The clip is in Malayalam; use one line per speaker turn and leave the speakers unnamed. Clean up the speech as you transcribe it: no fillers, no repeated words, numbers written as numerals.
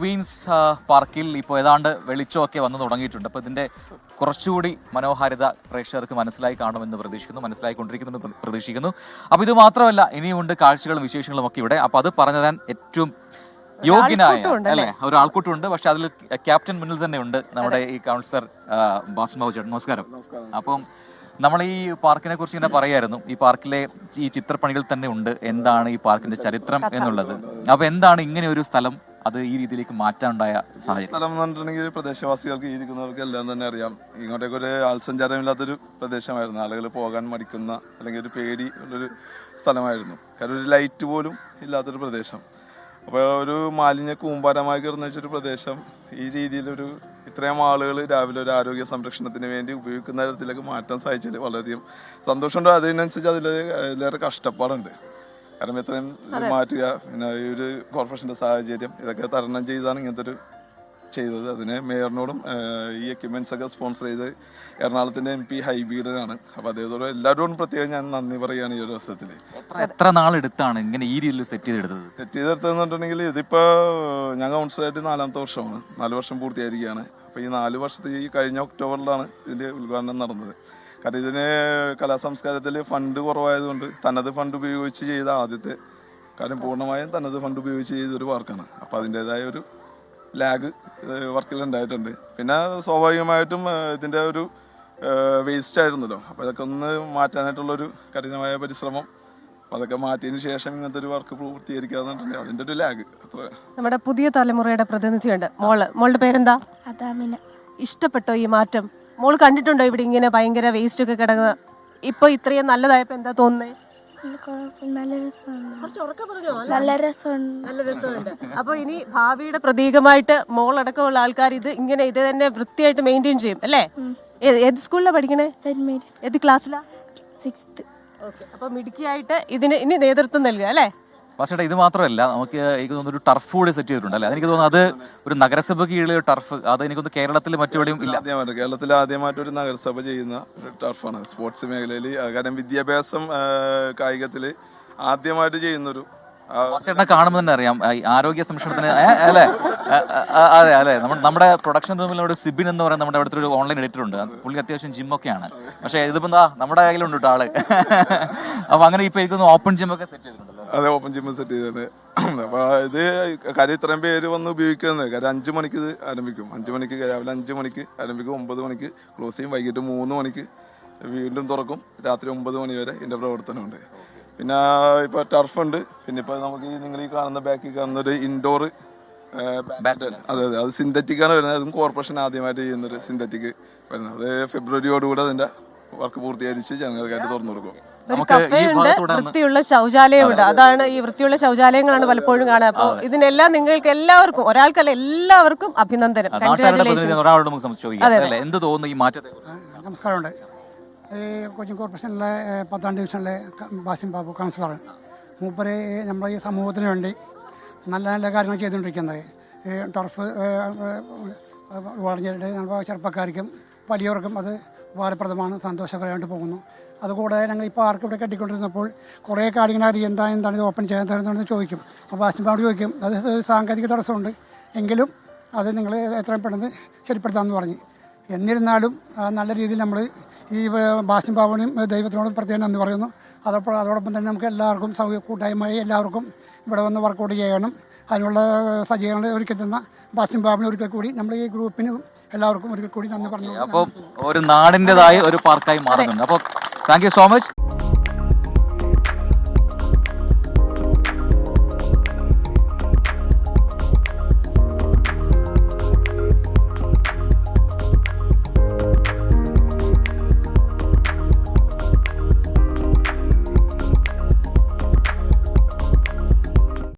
ക്വീൻസ് പാർക്കിൽ ഇപ്പോൾ ഏതാണ്ട് വെളിച്ചമൊക്കെ വന്നു തുടങ്ങിയിട്ടുണ്ട്. അപ്പോൾ ഇതിൻ്റെ കുറച്ചുകൂടി മനോഹാരിത പ്രേക്ഷകർക്ക് മനസ്സിലായി കാണുമെന്ന് പ്രതീക്ഷിക്കുന്നു, മനസ്സിലായിക്കൊണ്ടിരിക്കുന്നെന്ന് പ്രതീക്ഷിക്കുന്നു. അപ്പോൾ ഇത് മാത്രമല്ല, ഇനിയുമുണ്ട് കാഴ്ചകളും വിശേഷങ്ങളും ഒക്കെ ഇവിടെ. അപ്പോൾ അത് പറഞ്ഞു തരാൻ ഏറ്റവും യോഗ്യനായ അല്ലെ ഒരു ആൾക്കൂട്ടുണ്ട്. പക്ഷെ അതിൽ ക്യാപ്റ്റൻ മുന്നിൽ തന്നെ ഉണ്ട്, നമ്മുടെ ഈ കൗൺസിലർ ബാസിം ബാബു ചേട്ടൻ. നമസ്കാരം. അപ്പം നമ്മൾ ഈ പാർക്കിനെ കുറിച്ച് ഇങ്ങനെ പറയായിരുന്നു. ഈ പാർക്കിലെ ഈ ചിത്രപ്പണികൾ തന്നെ ഉണ്ട് എന്താണ് ഈ പാർക്കിന്റെ ചരിത്രം എന്നുള്ളത്. അപ്പൊ എന്താണ് ഇങ്ങനെ ഒരു സ്ഥലം അത് ഈ രീതിയിലേക്ക് മാറ്റാനുണ്ടായ സാഹചര്യം?
സ്ഥലം എന്ന് പറഞ്ഞിട്ടുണ്ടെങ്കിൽ പ്രദേശവാസികൾക്ക് ഇരിക്കുന്നവർക്ക് എല്ലാം തന്നെ അറിയാം. ഇങ്ങോട്ടേക്ക് ഒരു ആൾസഞ്ചാരമില്ലാത്തൊരു പ്രദേശമായിരുന്നു. ആളുകൾ പോകാൻ മടിക്കുന്ന അല്ലെങ്കിൽ ഒരു പേടി ഉള്ളൊരു സ്ഥലമായിരുന്നു. കാരണം ഒരു ലൈറ്റ് പോലും ഇല്ലാത്തൊരു പ്രദേശം. അപ്പോൾ ഒരു മാലിന്യ കൂമ്പാരമായി കിടന്ന വെച്ചൊരു പ്രദേശം ഈ രീതിയിലൊരു ഇത്രയും ആളുകൾ രാവിലെ ഒരു ആരോഗ്യ സംരക്ഷണത്തിന് വേണ്ടി ഉപയോഗിക്കുന്ന തരത്തിലേക്ക് മാറ്റാൻ സാധിച്ചാൽ വളരെയധികം സന്തോഷമുണ്ട്. അതിനനുസരിച്ച് അതിലേറെ കഷ്ടപ്പാടുണ്ട്. കാരണം ഇത്രയും മാറ്റുക, പിന്നെ ഈ ഒരു കോർപ്പറേഷൻ്റെ സാഹചര്യം ഇതൊക്കെ തരണം ചെയ്താണ് ഇങ്ങനത്തെ ഒരു ചെയ്തത്. അതിന് മേയറിനോടും ഈ എക്യുപ്മെന്റ്സ് ഒക്കെ സ്പോൺസർ ചെയ്ത് എറണാകുളത്തിന്റെ MP ഹൈബീഡനാണ്. അപ്പൊ അതേപോലെ എല്ലാവരോടും പ്രത്യേകം ഞാൻ നന്ദി പറയുകയാണ് ഈ ഒരു അവസരത്തിൽ.
എത്ര നാളെടുത്താണ് ഇങ്ങനെ ഈ രീതിയിൽ സെറ്റ് ചെയ്തെടുത്തതെന്ന്
പറഞ്ഞിട്ടുണ്ടെങ്കിൽ ഇതിപ്പോ ഞാൻ കൗൺസിലായിട്ട് 4ാമത്തെ വർഷമാണ്. 4 വർഷം പൂർത്തിയായിരിക്കുകയാണ്. അപ്പൊ ഈ 4 വർഷത്തെ ഈ കഴിഞ്ഞ ഒക്ടോബറിലാണ് ഇതിന്റെ ഉദ്ഘാടനം നടന്നത്. കാരണം ഇതിന് കലാസംസ്കാരത്തിൽ ഫണ്ട് കുറവായതുകൊണ്ട് തനത് ഫണ്ട് ഉപയോഗിച്ച് ചെയ്ത ആദ്യത്തെ, കാരണം പൂർണ്ണമായും തനത് ഫണ്ട് ഉപയോഗിച്ച് ചെയ്തൊരു പാർക്കാണ്. അപ്പൊ അതിൻ്റെതായ ഒരു ലാഗ് വർക്കിൽ ഉണ്ടായിട്ടുണ്ട്. പിന്നെ സ്വാഭാവികമായിട്ടും ഇതിൻ്റെ ഒരു വേസ്റ്റ് ആയിരുന്നല്ലോ. അപ്പോൾ ഇതൊക്കെ ഒന്ന് മാറ്റാനായിട്ടുള്ളൊരു കഠിനമായ പരിശ്രമം. അപ്പോൾ അതൊക്കെ മാറ്റിയതിന് ശേഷം ഇങ്ങനത്തെ ഒരു വർക്ക് പൂർത്തീകരിക്കാന്നുണ്ടെങ്കിൽ അതിൻ്റെ ഒരു ലാഗ്.
നമ്മുടെ പുതിയ തലമുറയുടെ പ്രതിനിധിയുണ്ട്, മോളുടെ പേരെന്താ?
അതാമിന.
ഇഷ്ടപ്പെട്ടോ ഈ മാറ്റം? മോള് കണ്ടിട്ടുണ്ടോ ഇവിടെ ഇങ്ങനെ ഭയങ്കര വേസ്റ്റ് ഒക്കെ കിടക്കുക? ഇപ്പൊ ഇത്രയും നല്ലതായപ്പോ എന്താ തോന്നുന്നേ?
നല്ല രസമുണ്ട്.
അപ്പൊ ഇനി ഭാവിയുടെ പ്രതീകമായിട്ട് മോളടക്കമുള്ള ആൾക്കാർ ഇത് തന്നെ വൃത്തിയായിട്ട് മെയിൻറ്റെയിൻ ചെയ്യും അല്ലേ? ഏത് സ്കൂളിലാണ് പഠിക്കണേ?
Saint Mary's.
ഏത് ക്ലാസ്സിലാ?
6th.
അപ്പൊ മിടുക്കിയായിട്ട് ഇതിന് ഇനി നേതൃത്വം നൽകുക അല്ലേ?
പക്ഷേ ഇത് മാത്രമല്ല, നമുക്ക് എനിക്ക് തോന്നുന്നു ഒരു ടർഫ് കൂടി സെറ്റ് ചെയ്തിട്ടുണ്ട് അല്ലേ? എനിക്ക് തോന്നുന്നു അത് ഒരു നഗരസഭ കീഴിലെ ടർഫ്, അത് എനിക്കൊന്ന് കേരളത്തിൽ മറ്റെവിടെയും ഇല്ല.
കേരളത്തിൽ ആദ്യമായിട്ട് ഒരു നഗരസഭ ചെയ്യുന്ന ഒരു ടർഫാണ് സ്പോർട്സ് മേഖലയിൽ. കാരണം വിദ്യാഭ്യാസം കായികത്തില് ആദ്യമായിട്ട് ചെയ്യുന്നൊരു
ചേട്ടനെ കാണുമ്പോൾ തന്നെ അറിയാം ആരോഗ്യ സംരക്ഷണത്തിന് അല്ലേ? അതെ അല്ലേ. നമ്മുടെ പ്രൊഡക്ഷൻ റൂമിലൂടെ സിബിൻ എന്ന് പറയുന്ന നമ്മുടെ അവിടുത്തെ ഒരു ഓൺലൈൻ എഡിറ്റർ ഉണ്ട്. പുള്ളി അത്യാവശ്യം ജിമ്മൊക്കെയാണ്. പക്ഷെ ഇതിപ്പോ എന്താ നമ്മുടെ കയ്യിലുണ്ട് കേട്ടോ ആള്. അപ്പൊ അങ്ങനെ ഇപ്പൊ എനിക്കൊന്ന് ഓപ്പൺ ജിമ്മൊക്കെ സെറ്റ് ചെയ്തിട്ടുണ്ടല്ലോ.
അതെ, ഓപ്പൺ ജിമ്മ് സെറ്റ് ചെയ്തത്. അപ്പൊ ഇത് കാര്യം ഇത്രയും പേര് വന്ന് ഉപയോഗിക്കുന്നത്. കാര്യം 5 മണിക്ക് ഇത് ആരംഭിക്കും. 5 മണിക്ക് രാവിലെ 5 മണിക്ക് ആരംഭിക്കും. 9 മണിക്ക് ക്ലോസ് ചെയ്യും. വൈകിട്ട് 3 മണിക്ക് വീണ്ടും തുറക്കും. രാത്രി 9 മണി വരെ ഇതിന്റെ പ്രവർത്തനമുണ്ട്. പിന്നെ ഇപ്പൊ ടർഫ് ഉണ്ട്. പിന്നെ ഇപ്പൊ നമുക്ക് നിങ്ങൾ ഈ കാണുന്ന ബാക്കിൽ കാണുന്ന ഒരു ഇൻഡോർ ബാഡ്മിന്റൺ, അതെ അത് സിന്തറ്റിക് ആണ് വരുന്നത്. അതും കോർപ്പറേഷൻ ആദ്യമായിട്ട് ചെയ്യുന്നൊരു സിന്തറ്റിക് വരുന്നത്. അത് ഫെബ്രുവരിയോടുകൂടെ അതിന്റെ വർക്ക് പൂർത്തീകരിച്ച് ജനങ്ങൾക്കായിട്ട് തുറന്നു കൊടുക്കും.
ഒരു കഫേയുണ്ട്, വൃത്തിയുള്ള ശൗചാലയമുണ്ട്. അതാണ് ഈ വൃത്തിയുള്ള ശൗചാലയങ്ങളാണ് പലപ്പോഴും കാണുക. അപ്പൊ ഇതിനെല്ലാം നിങ്ങൾക്ക് എല്ലാവർക്കും, ഒരാൾക്കല്ല എല്ലാവർക്കും അഭിനന്ദനം.
എന്ത് തോന്നുന്നു ഈ മാറ്റത്തെ?
നമസ്കാരമുണ്ട്. ഈ കൊച്ചിൻ കോർപ്പറേഷനിലെ 10ാം ഡിവിഷനിലെ ബാസിം ബാബു കൗൺസിലർ. മൂപ്പര് നമ്മുടെ ഈ സമൂഹത്തിന് വേണ്ടി നല്ല നല്ല കാര്യങ്ങൾ ചെയ്തുകൊണ്ടിരിക്കുന്നത്. ഈ ടർഫ് വളഞ്ഞിട്ട് നമ്മുടെ ചെറുപ്പക്കാർക്കും വലിയവർക്കും അത് ഉപകാരപ്രദമാണ്, സന്തോഷകരമായിട്ട് പോകുന്നു. അതുകൂടെ ഞങ്ങൾ ഈ പാർക്ക് ഇവിടെ കെട്ടിക്കൊണ്ടിരുന്നപ്പോൾ കുറേ കാര്യങ്ങൾ അറിയാം, എന്താണ് ഇത് ഓപ്പൺ ചെയ്യാൻ തരുന്നതെന്ന് ചോദിക്കും. അപ്പോൾ ബാസിം ബാബു ചോദിക്കും, അത് സാങ്കേതിക തടസ്സമുണ്ട്, എങ്കിലും അത് നിങ്ങൾ എത്രയും പെട്ടെന്ന് ശരിപ്പെടുത്താമെന്ന് പറഞ്ഞു. എന്നിരുന്നാലും നല്ല രീതിയിൽ നമ്മൾ ഈ ബാസിം ബാബുവിനും ദൈവത്തിനോടും പ്രത്യേകം നന്ദി പറയുന്നു. അതോടൊപ്പം തന്നെ നമുക്ക് എല്ലാവർക്കും കൂട്ടായ്മയായി എല്ലാവർക്കും ഇവിടെ വന്ന് വർക്കൗട്ട് ചെയ്യണം. അതിനുള്ള സജ്ജീകരണങ്ങൾ ഒരുക്കി തന്ന ബാസിം ബാബുവിന് ഒരിക്കൽ കൂടി നമ്മൾ ഈ ഗ്രൂപ്പിന് എല്ലാവർക്കും ഒരിക്കൽ കൂടി നന്ദി പറഞ്ഞു.
അപ്പോൾ ഒരു നാടിൻ്റെതായ ഒരു പാർക്കായി മാറുന്നുണ്ട്. അപ്പോൾ താങ്ക് യു സോ മച്ച്.